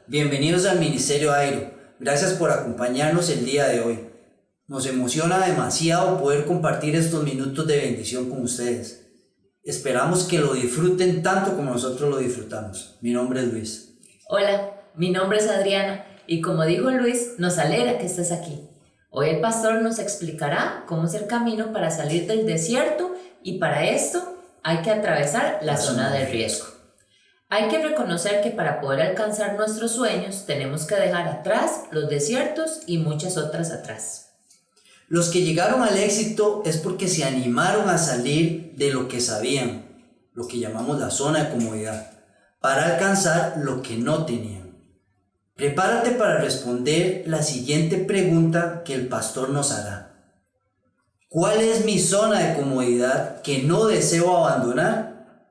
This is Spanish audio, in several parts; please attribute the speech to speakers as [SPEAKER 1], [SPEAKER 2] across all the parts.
[SPEAKER 1] Bienvenidos al Ministerio Airo. Gracias por acompañarnos el día de hoy. Nos emociona demasiado poder compartir estos minutos de bendición con ustedes. Esperamos que lo disfruten tanto como nosotros lo disfrutamos. Mi nombre es Luis.
[SPEAKER 2] Hola, mi nombre es Adriana y como dijo Luis, nos alegra que estés aquí. Hoy el pastor nos explicará cómo es el camino para salir del desierto y para esto hay que atravesar la zona de riesgo. Hay que reconocer que para poder alcanzar nuestros sueños tenemos que dejar atrás los desiertos y muchas otras atrás.
[SPEAKER 1] Los que llegaron al éxito es porque se animaron a salir de lo que sabían, lo que llamamos la zona de comodidad, para alcanzar lo que no tenían. Prepárate para responder la siguiente pregunta que el pastor nos hará. ¿Cuál es mi zona de comodidad que no deseo abandonar?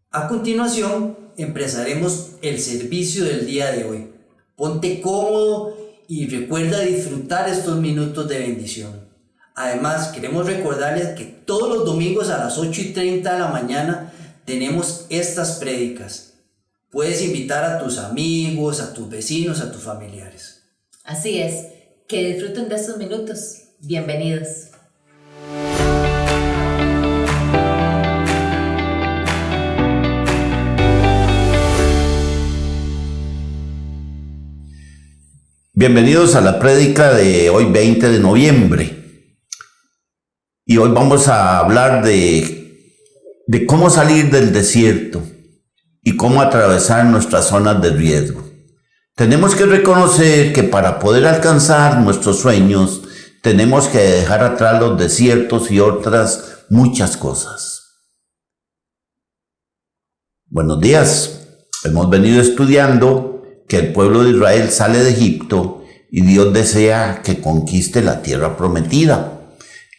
[SPEAKER 1] A continuación, empezaremos el servicio del día de hoy. Ponte cómodo y recuerda disfrutar estos minutos de bendición. Además, queremos recordarles que todos los domingos a las 8:30 de la mañana tenemos estas prédicas. Puedes invitar a tus amigos, a tus vecinos, a tus familiares.
[SPEAKER 2] Así es, que disfruten de estos minutos. Bienvenidos.
[SPEAKER 3] Bienvenidos a la prédica de hoy 20 de noviembre. Y hoy vamos a hablar de cómo salir del desierto y cómo atravesar nuestras zonas de riesgo. Tenemos que reconocer que para poder alcanzar nuestros sueños tenemos que dejar atrás los desiertos y otras muchas cosas. Buenos días. Hemos venido estudiando que el pueblo de Israel sale de Egipto y Dios desea que conquiste la tierra prometida.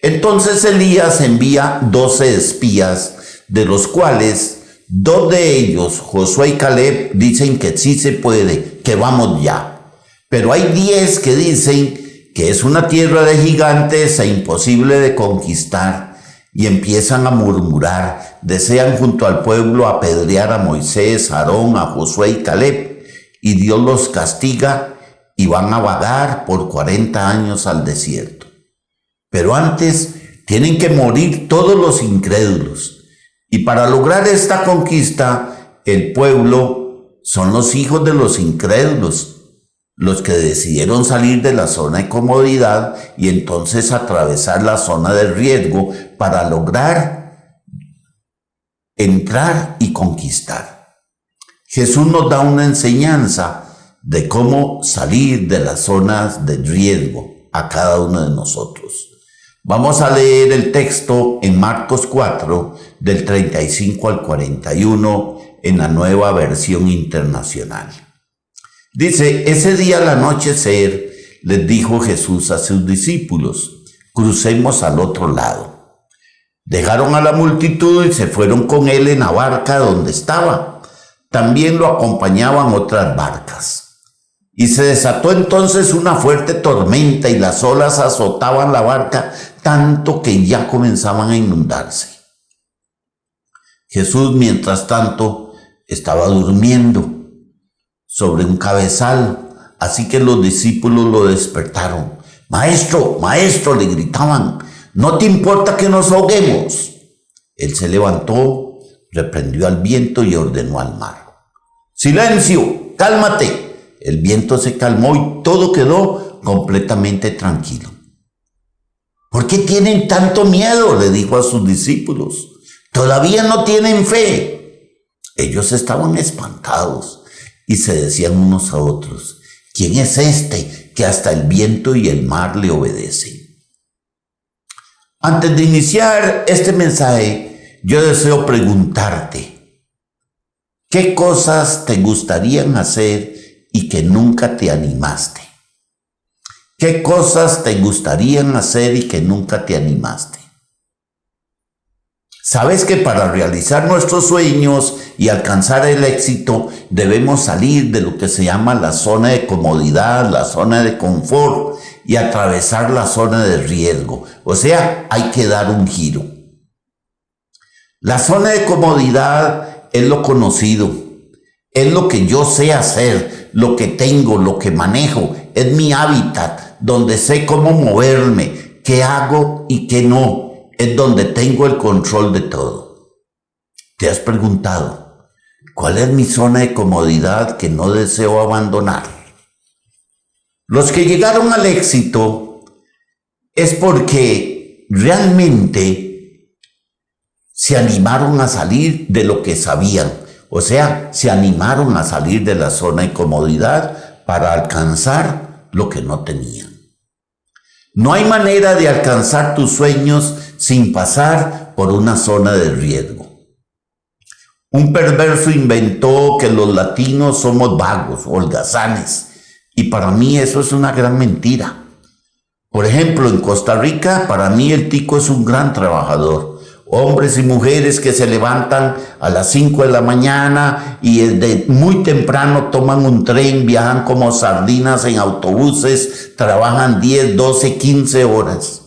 [SPEAKER 3] Entonces Elías envía 12 espías, de los cuales 2 de ellos, Josué y Caleb, dicen que sí se puede, que vamos ya. Pero hay 10 que dicen que es una tierra de gigantes e imposible de conquistar y empiezan a murmurar, desean junto al pueblo apedrear a Moisés, a Aarón, a Josué y Caleb. Y Dios los castiga y van a vagar por 40 años al desierto. Pero antes tienen que morir todos los incrédulos. Y para lograr esta conquista, el pueblo son los hijos de los incrédulos, los que decidieron salir de la zona de comodidad y entonces atravesar la zona de riesgo para lograr entrar y conquistar. Jesús nos da una enseñanza de cómo salir de las zonas de riesgo a cada uno de nosotros. Vamos a leer el texto en Marcos 4, del 35 al 41, en la Nueva Versión Internacional. Dice, ese día al anochecer les dijo Jesús a sus discípulos, crucemos al otro lado. Dejaron a la multitud y se fueron con él en la barca donde estaba. También lo acompañaban otras barcas. Y se desató entonces una fuerte tormenta y las olas azotaban la barca tanto que ya comenzaban a inundarse. Jesús, mientras tanto, estaba durmiendo sobre un cabezal, así que los discípulos lo despertaron. Maestro, maestro, le gritaban, ¿no te importa que nos ahoguemos? Él se levantó, reprendió al viento y ordenó al mar. ¡Silencio! ¡Cálmate! El viento se calmó y todo quedó completamente tranquilo. ¿Por qué tienen tanto miedo?, le dijo a sus discípulos. ¿Todavía no tienen fe? Ellos estaban espantados y se decían unos a otros, ¿quién es este que hasta el viento y el mar le obedecen? Antes de iniciar este mensaje, yo deseo preguntarte, ¿qué cosas te gustarían hacer y que nunca te animaste? ¿Qué cosas te gustarían hacer y que nunca te animaste? Sabes que para realizar nuestros sueños y alcanzar el éxito debemos salir de lo que se llama la zona de comodidad, la zona de confort y atravesar la zona de riesgo. O sea, hay que dar un giro. La zona de comodidad es lo conocido, es lo que yo sé hacer, lo que tengo, lo que manejo, es mi hábitat, donde sé cómo moverme, qué hago y qué no, es donde tengo el control de todo. ¿Te has preguntado cuál es mi zona de comodidad que no deseo abandonar? Los que llegaron al éxito es porque realmente se animaron a salir de lo que sabían. O sea, se animaron a salir de la zona de comodidad para alcanzar lo que no tenían. No hay manera de alcanzar tus sueños sin pasar por una zona de riesgo. Un perverso inventó que los latinos somos vagos, holgazanes, y para mí eso es una gran mentira. Por ejemplo, en Costa Rica, para mí el tico es un gran trabajador. Hombres y mujeres que se levantan a las 5 de la mañana y desde muy temprano toman un tren, viajan como sardinas en autobuses, trabajan 10, 12, 15 horas.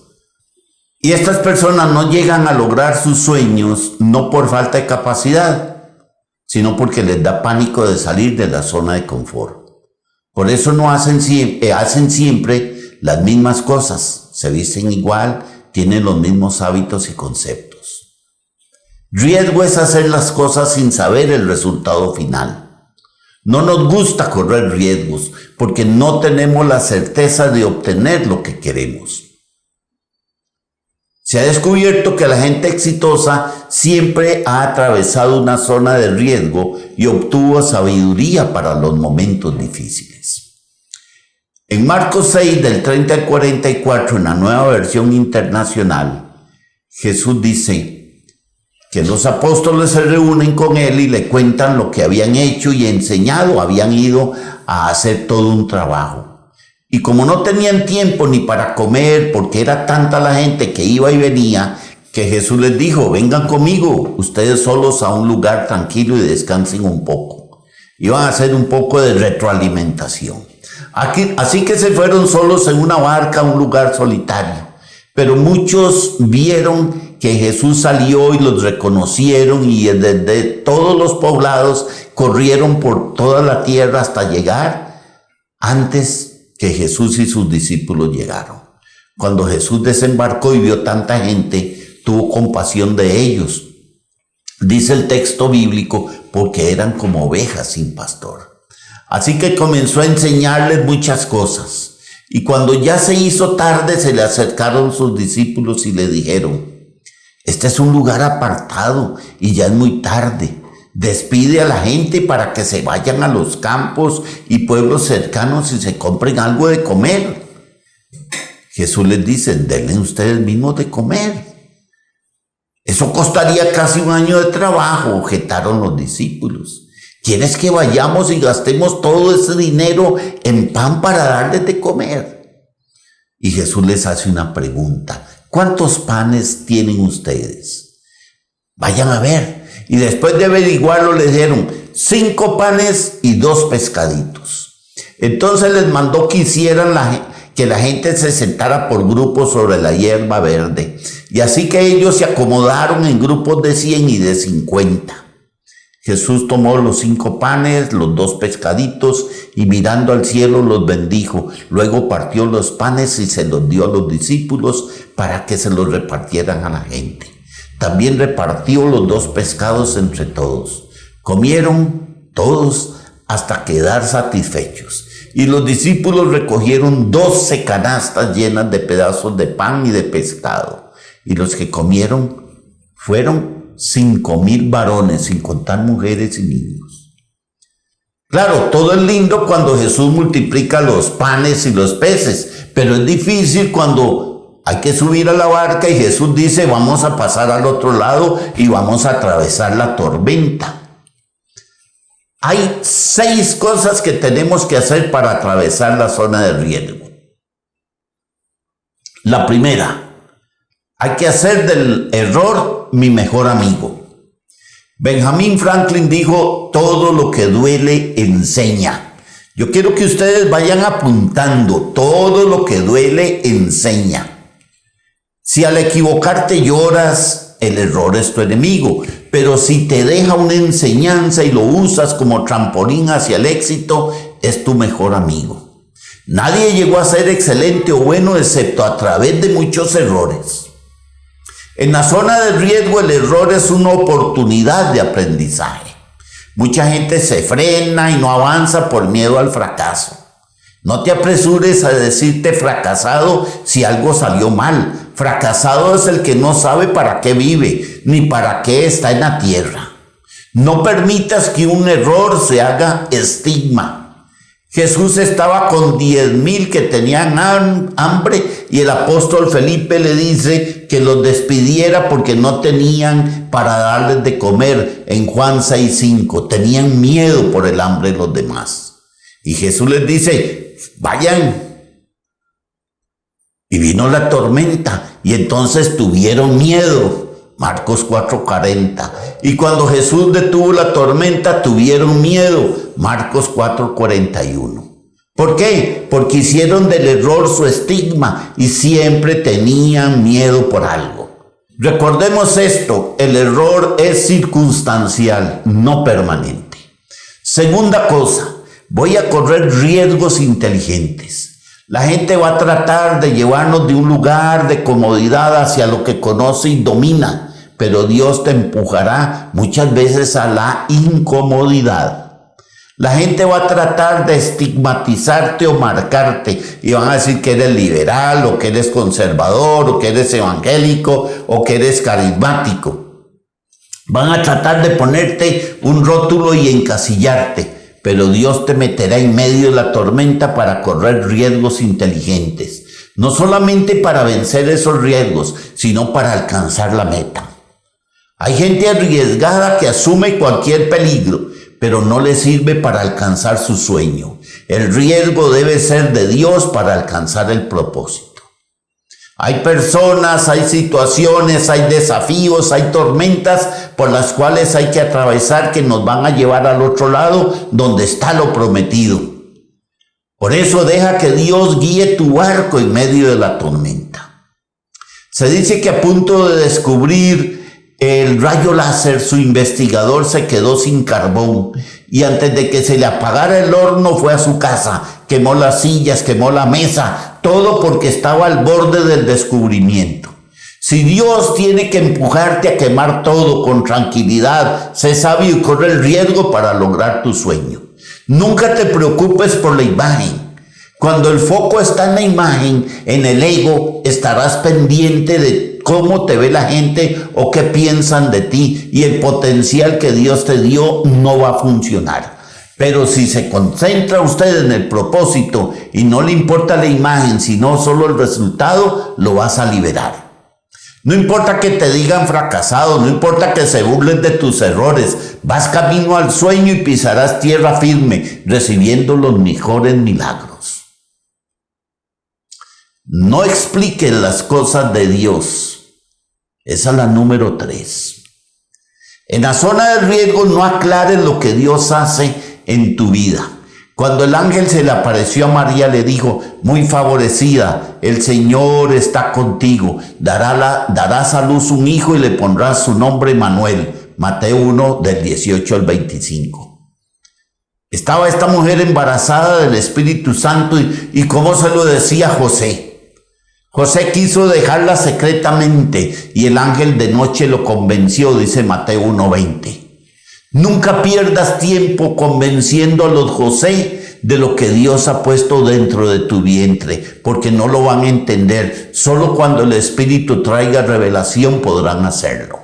[SPEAKER 3] Y estas personas no llegan a lograr sus sueños no por falta de capacidad, sino porque les da pánico de salir de la zona de confort. Por eso no hacen siempre las mismas cosas, se visten igual, tienen los mismos hábitos y conceptos. Riesgo es hacer las cosas sin saber el resultado final. No nos gusta correr riesgos porque no tenemos la certeza de obtener lo que queremos. Se ha descubierto que la gente exitosa siempre ha atravesado una zona de riesgo y obtuvo sabiduría para los momentos difíciles. En Marcos 6, del 30 al 44, en la Nueva Versión Internacional, Jesús dice que los apóstoles se reúnen con él y le cuentan lo que habían hecho y enseñado. Habían ido a hacer todo un trabajo. Y como no tenían tiempo ni para comer, porque era tanta la gente que iba y venía, que Jesús les dijo, vengan conmigo, ustedes solos a un lugar tranquilo y descansen un poco. Iban a hacer un poco de retroalimentación. Así que se fueron solos en una barca a un lugar solitario. Pero muchos vieron que Jesús salió y los reconocieron y desde todos los poblados corrieron por toda la tierra hasta llegar antes que Jesús y sus discípulos llegaron. Cuando Jesús desembarcó y vio tanta gente, tuvo compasión de ellos. Dice el texto bíblico, porque eran como ovejas sin pastor. Así que comenzó a enseñarles muchas cosas. Y cuando ya se hizo tarde, se le acercaron sus discípulos y le dijeron, este es un lugar apartado y ya es muy tarde. Despide a la gente para que se vayan a los campos y pueblos cercanos y se compren algo de comer. Jesús les dice, denle ustedes mismos de comer. Eso costaría casi un año de trabajo, objetaron los discípulos. ¿Quieres que vayamos y gastemos todo ese dinero en pan para darles de comer? Y Jesús les hace una pregunta. ¿Cuántos panes tienen ustedes? Vayan a ver. Y después de averiguarlo le dijeron 5 panes y 2 pescaditos. Entonces les mandó que hicieran que la gente se sentara por grupos sobre la hierba verde. Y así que ellos se acomodaron en grupos de 100 y de 50. Jesús tomó los 5 panes, los 2 pescaditos y mirando al cielo los bendijo. Luego partió los panes y se los dio a los discípulos para que se los repartieran a la gente. También repartió los 2 pescados entre todos. Comieron todos hasta quedar satisfechos. Y los discípulos recogieron 12 canastas llenas de pedazos de pan y de pescado. Y los que comieron fueron 5,000 varones, sin contar mujeres y niños. Claro, todo es lindo cuando Jesús multiplica los panes y los peces, pero es difícil cuando hay que subir a la barca y Jesús dice, vamos a pasar al otro lado y vamos a atravesar la tormenta. Hay 6 cosas que tenemos que hacer para atravesar la zona de riesgo. La primera, hay que hacer del error mi mejor amigo. Benjamin Franklin dijo, todo lo que duele enseña. Yo quiero que ustedes vayan apuntando, todo lo que duele enseña. Si al equivocarte lloras, el error es tu enemigo, pero si te deja una enseñanza y lo usas como trampolín hacia el éxito, es tu mejor amigo. Nadie llegó a ser excelente o bueno excepto a través de muchos errores. En la zona de riesgo el error es una oportunidad de aprendizaje. Mucha gente se frena y no avanza por miedo al fracaso. No te apresures a decirte fracasado si algo salió mal. Fracasado es el que no sabe para qué vive, ni para qué está en la tierra. No permitas que un error se haga estigma. Jesús estaba con 10,000 que tenían hambre y el apóstol Felipe le dice que los despidiera porque no tenían para darles de comer en Juan 6:5. Tenían miedo por el hambre de los demás. Y Jesús les dice, vayan. Y vino la tormenta y entonces tuvieron miedo. Marcos 4:40. Y cuando Jesús detuvo la tormenta, tuvieron miedo. Marcos 4:41. ¿Por qué? Porque hicieron del error su estigma y siempre tenían miedo por algo. Recordemos esto, el error es circunstancial, no permanente. Segunda cosa, voy a correr riesgos inteligentes. La gente va a tratar de llevarnos de un lugar de comodidad hacia lo que conoce y domina, pero Dios te empujará muchas veces a la incomodidad. La gente va a tratar de estigmatizarte o marcarte y van a decir que eres liberal o que eres conservador o que eres evangélico o que eres carismático. Van a tratar de ponerte un rótulo y encasillarte. Pero Dios te meterá en medio de la tormenta para correr riesgos inteligentes. No solamente para vencer esos riesgos, sino para alcanzar la meta. Hay gente arriesgada que asume cualquier peligro, pero no le sirve para alcanzar su sueño. El riesgo debe ser de Dios para alcanzar el propósito. Hay personas, hay situaciones, hay desafíos, hay tormentas por las cuales hay que atravesar que nos van a llevar al otro lado donde está lo prometido. Por eso deja que Dios guíe tu barco en medio de la tormenta. Se dice que a punto de descubrir el rayo láser, su investigador se quedó sin carbón y antes de que se le apagara el horno fue a su casa, quemó las sillas, quemó la mesa, todo porque estaba al borde del descubrimiento. Si Dios tiene que empujarte a quemar todo con tranquilidad, sé sabio y corre el riesgo para lograr tu sueño. Nunca te preocupes por la imagen. Cuando el foco está en la imagen, en el ego, estarás pendiente de cómo te ve la gente o qué piensan de ti y el potencial que Dios te dio no va a funcionar. Pero si se concentra usted en el propósito y no le importa la imagen, sino solo el resultado, lo vas a liberar. No importa que te digan fracasado, no importa que se burlen de tus errores, vas camino al sueño y pisarás tierra firme, recibiendo los mejores milagros. No expliques las cosas de Dios. Esa es la número 3. En la zona de riesgo no aclares lo que Dios hace en tu vida. Cuando el ángel se le apareció a María, le dijo, muy favorecida, el Señor está contigo, darás a luz un hijo y le pondrás su nombre Manuel. Mateo 1, del 18 al 25. Estaba esta mujer embarazada del Espíritu Santo y ¿cómo se lo decía José? José quiso dejarla secretamente y el ángel de noche lo convenció, dice Mateo 1:20. Nunca pierdas tiempo convenciendo a los José de lo que Dios ha puesto dentro de tu vientre, porque no lo van a entender. Solo cuando el Espíritu traiga revelación podrán hacerlo.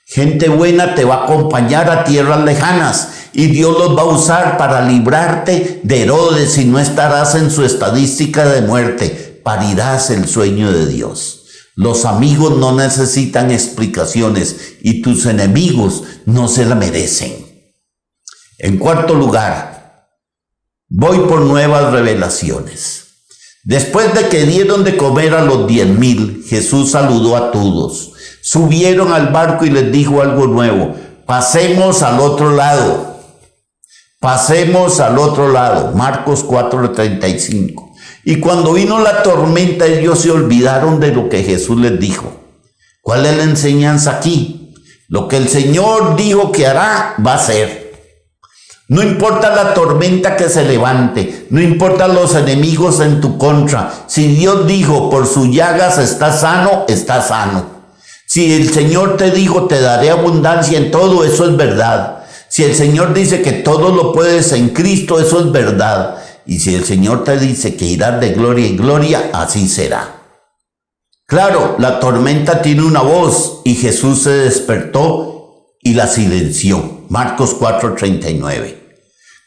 [SPEAKER 3] Gente buena te va a acompañar a tierras lejanas y Dios los va a usar para librarte de Herodes y no estarás en su estadística de muerte. Parirás el sueño de Dios. Los amigos no necesitan explicaciones y tus enemigos no se la merecen. En cuarto lugar, voy por nuevas revelaciones. Después de que dieron de comer a los 10,000, Jesús saludó a todos. Subieron al barco y les dijo algo nuevo. Pasemos al otro lado. Pasemos al otro lado. Marcos 4:35. Y cuando vino la tormenta, ellos se olvidaron de lo que Jesús les dijo. ¿Cuál es la enseñanza aquí? Lo que el Señor dijo que hará, va a ser. No importa la tormenta que se levante, no importa los enemigos en tu contra. Si Dios dijo, por sus llagas estás sano, estás sano. Si el Señor te dijo, te daré abundancia en todo, eso es verdad. Si el Señor dice que todo lo puedes en Cristo, eso es verdad. Y si el Señor te dice que irás de gloria en gloria, así será. Claro, la tormenta tiene una voz y Jesús se despertó y la silenció. Marcos 4:39.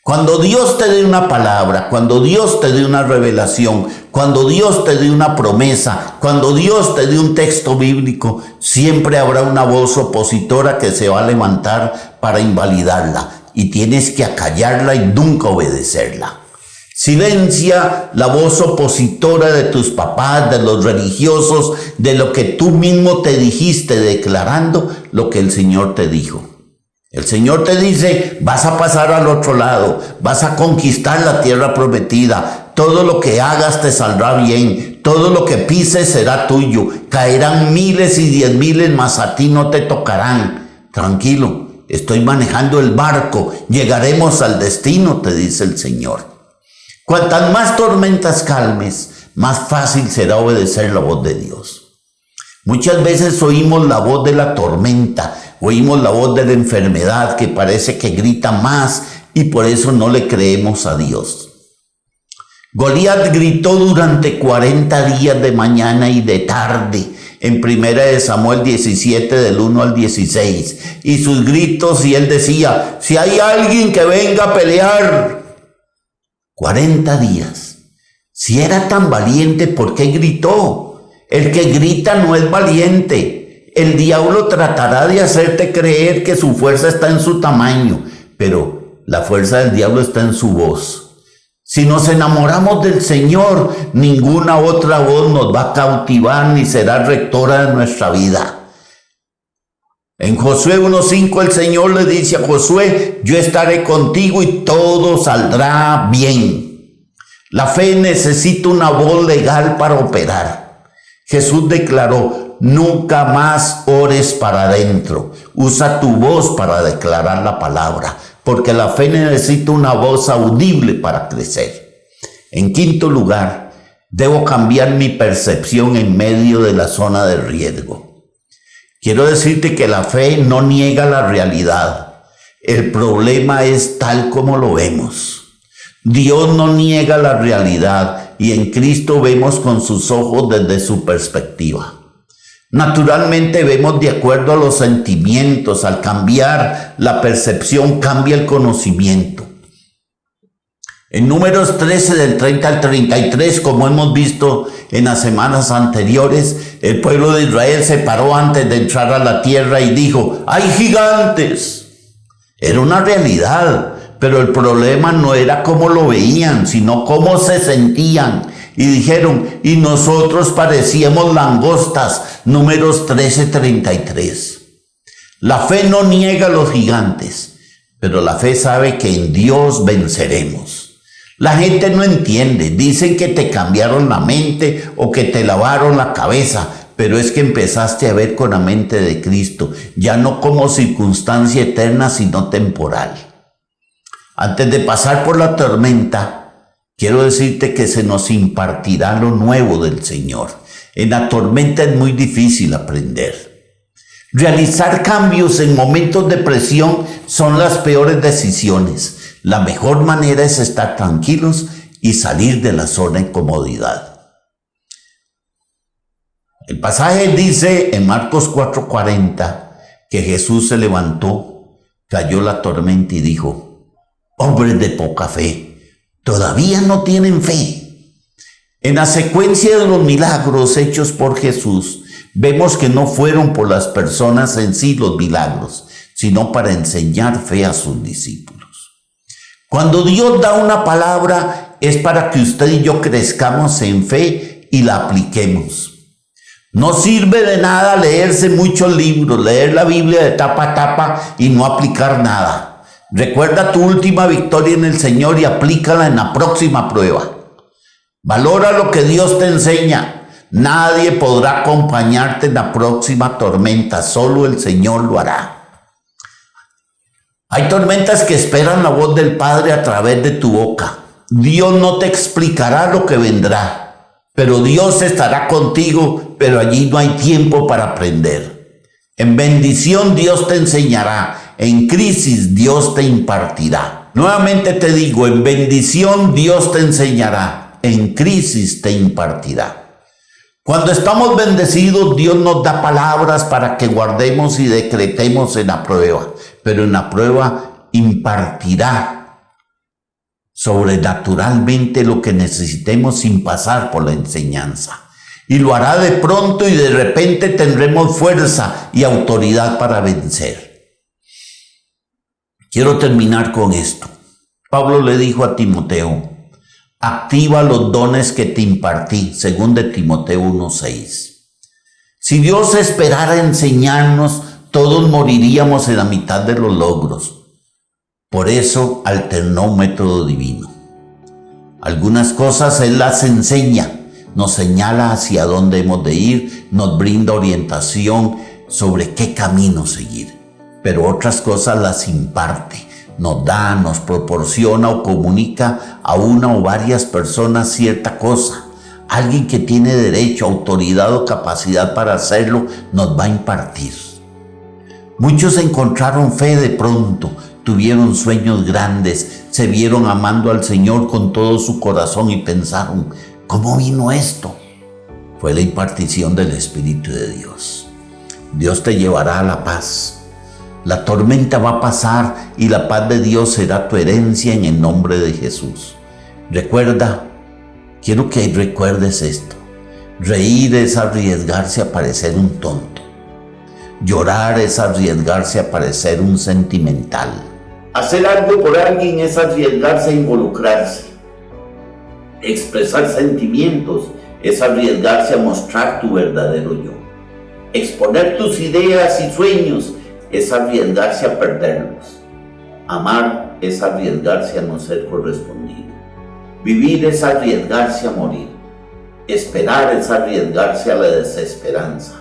[SPEAKER 3] Cuando Dios te dé una palabra, cuando Dios te dé una revelación, cuando Dios te dé una promesa, cuando Dios te dé un texto bíblico, siempre habrá una voz opositora que se va a levantar para invalidarla y tienes que acallarla y nunca obedecerla. Silencia la voz opositora de tus papás, de los religiosos, de lo que tú mismo te dijiste declarando lo que el Señor te dijo. El Señor te dice, vas a pasar al otro lado, vas a conquistar la tierra prometida, todo lo que hagas te saldrá bien, todo lo que pises será tuyo, caerán miles y 10,000, mas a ti no te tocarán. Tranquilo, estoy manejando el barco, llegaremos al destino, te dice el Señor. Cuantas más tormentas calmes, más fácil será obedecer la voz de Dios. Muchas veces oímos la voz de la tormenta, oímos la voz de la enfermedad que parece que grita más y por eso no le creemos a Dios. Goliat gritó durante 40 días de mañana y de tarde en 1 Samuel 17 del 1 al 16 y sus gritos y él decía, si hay alguien que venga a pelear. 40 días. Si era tan valiente, ¿por qué gritó? El que grita no es valiente. El diablo tratará de hacerte creer que su fuerza está en su tamaño, pero la fuerza del diablo está en su voz. Si nos enamoramos del Señor, ninguna otra voz nos va a cautivar ni será rectora de nuestra vida. En Josué 1:5 el Señor le dice a Josué, yo estaré contigo y todo saldrá bien. La fe necesita una voz legal para operar. Jesús declaró, nunca más ores para adentro. Usa tu voz para declarar la palabra, porque la fe necesita una voz audible para crecer. En quinto lugar, debo cambiar mi percepción en medio de la zona de riesgo. Quiero decirte que la fe no niega la realidad. El problema es tal como lo vemos. Dios no niega la realidad y en Cristo vemos con sus ojos desde su perspectiva. Naturalmente vemos de acuerdo a los sentimientos. Al cambiar la percepción, cambia el conocimiento. En Números 13 del 30 al 33, como hemos visto en las semanas anteriores, el pueblo de Israel se paró antes de entrar a la tierra y dijo, ¡hay gigantes! Era una realidad, pero el problema no era cómo lo veían, sino cómo se sentían. Y dijeron, y nosotros parecíamos langostas. Números 13:33. La fe no niega a los gigantes, pero la fe sabe que en Dios venceremos. La gente no entiende, dicen que te cambiaron la mente o que te lavaron la cabeza, pero es que empezaste a ver con la mente de Cristo, ya no como circunstancia eterna, sino temporal. Antes de pasar por la tormenta, quiero decirte que se nos impartirá lo nuevo del Señor. En la tormenta es muy difícil aprender. Realizar cambios en momentos de presión son las peores decisiones. La mejor manera es estar tranquilos y salir de la zona de comodidad. El pasaje dice en Marcos 4:40 que Jesús se levantó, cayó la tormenta y dijo, hombres de poca fe, ¿todavía no tienen fe? En la secuencia de los milagros hechos por Jesús, vemos que no fueron por las personas en sí los milagros, sino para enseñar fe a sus discípulos. Cuando Dios da una palabra es para que usted y yo crezcamos en fe y la apliquemos. No sirve de nada leerse muchos libros, leer la Biblia de tapa a tapa y no aplicar nada. Recuerda tu última victoria en el Señor y aplícala en la próxima prueba. Valora lo que Dios te enseña. Nadie podrá acompañarte en la próxima tormenta, solo el Señor lo hará. Hay tormentas que esperan la voz del Padre a través de tu boca. Dios no te explicará lo que vendrá, pero Dios estará contigo, pero allí no hay tiempo para aprender. En bendición Dios te enseñará, en crisis Dios te impartirá. Nuevamente te digo, en bendición Dios te enseñará, en crisis te impartirá. Cuando estamos bendecidos, Dios nos da palabras para que guardemos y decretemos en la prueba, pero en la prueba impartirá sobrenaturalmente lo que necesitemos sin pasar por la enseñanza. Y lo hará de pronto y de repente tendremos fuerza y autoridad para vencer. Quiero terminar con esto. Pablo le dijo a Timoteo, activa los dones que te impartí, según de Timoteo 1:6. Si Dios esperara enseñarnos, todos moriríamos en la mitad de los logros. Por eso alternó un método divino. Algunas cosas Él las enseña, nos señala hacia dónde hemos de ir, nos brinda orientación sobre qué camino seguir. Pero otras cosas las imparte, nos da, nos proporciona o comunica a una o varias personas cierta cosa. Alguien que tiene derecho, autoridad o capacidad para hacerlo, nos va a impartir. Muchos encontraron fe de pronto, tuvieron sueños grandes, se vieron amando al Señor con todo su corazón y pensaron, ¿cómo vino esto? Fue la impartición del Espíritu de Dios. Dios te llevará a la paz. La tormenta va a pasar y la paz de Dios será tu herencia en el nombre de Jesús. Recuerda, quiero que recuerdes esto. Reír es arriesgarse a parecer un tonto. Llorar es arriesgarse a parecer un sentimental. Hacer algo por alguien es arriesgarse a involucrarse. Expresar sentimientos es arriesgarse a mostrar tu verdadero yo. Exponer tus ideas y sueños es arriesgarse a perderlos. Amar es arriesgarse a no ser correspondido. Vivir es arriesgarse a morir. Esperar es arriesgarse a la desesperanza.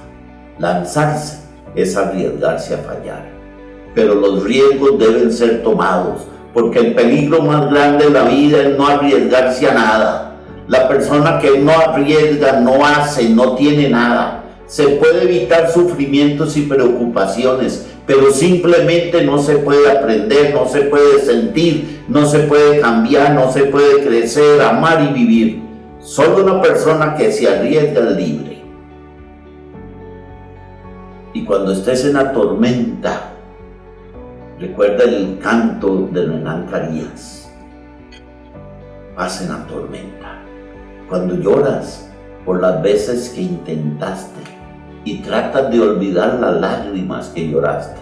[SPEAKER 3] Lanzarse es arriesgarse a fallar. Pero los riesgos deben ser tomados, porque el peligro más grande de la vida es no arriesgarse a nada. La persona que no arriesga, no hace, no tiene nada. Se puede evitar sufrimientos y preocupaciones, pero simplemente no se puede aprender, no se puede sentir, no se puede cambiar, no se puede crecer, amar y vivir. Solo una persona que se arriesga es libre. Y cuando estés en la tormenta, recuerda el canto de Hernán Carías. Paz en la tormenta. Cuando lloras por las veces que intentaste y tratas de olvidar las lágrimas que lloraste,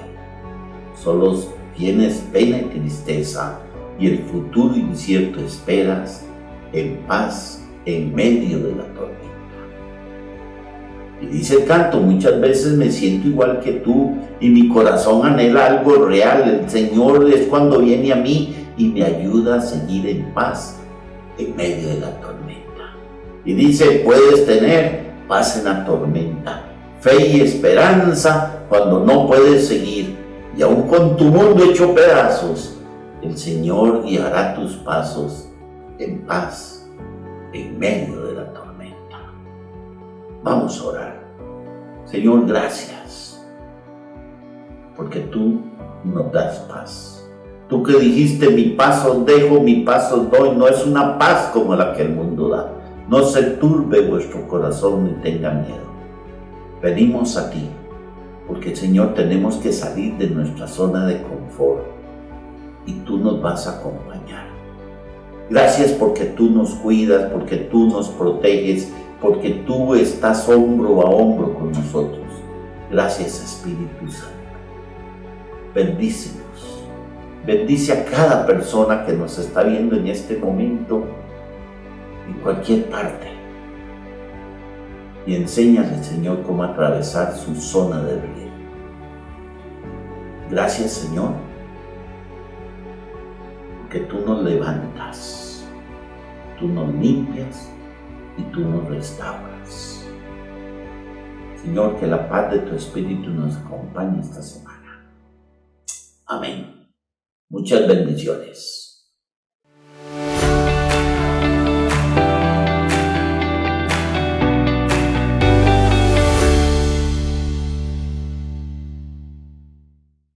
[SPEAKER 3] solo tienes pena y tristeza y el futuro incierto esperas en paz en medio de la tormenta. Y dice el canto, muchas veces me siento igual que tú y mi corazón anhela algo real. El Señor es cuando viene a mí y me ayuda a seguir en paz en medio de la tormenta. Y dice, puedes tener paz en la tormenta, fe y esperanza cuando no puedes seguir. Y aun con tu mundo hecho pedazos, el Señor guiará tus pasos en paz en medio de la tormenta. Vamos a orar. Señor, gracias, porque tú nos das paz. Tú que dijiste, mi paz os dejo, mi paz os doy, no es una paz como la que el mundo da. No se turbe vuestro corazón ni tenga miedo. Venimos a ti, porque Señor, tenemos que salir de nuestra zona de confort y tú nos vas a acompañar. Gracias porque tú nos cuidas, porque tú nos proteges, porque tú estás hombro a hombro con nosotros. Gracias, Espíritu Santo. Bendícenos. Bendice a cada persona que nos está viendo en este momento, en cualquier parte. Y enséñale, Señor, cómo atravesar su zona de riesgo. Gracias, Señor, porque tú nos levantas, tú nos limpias y tú nos restauras. Señor, que la paz de tu Espíritu nos acompañe esta semana. Amén. Muchas bendiciones.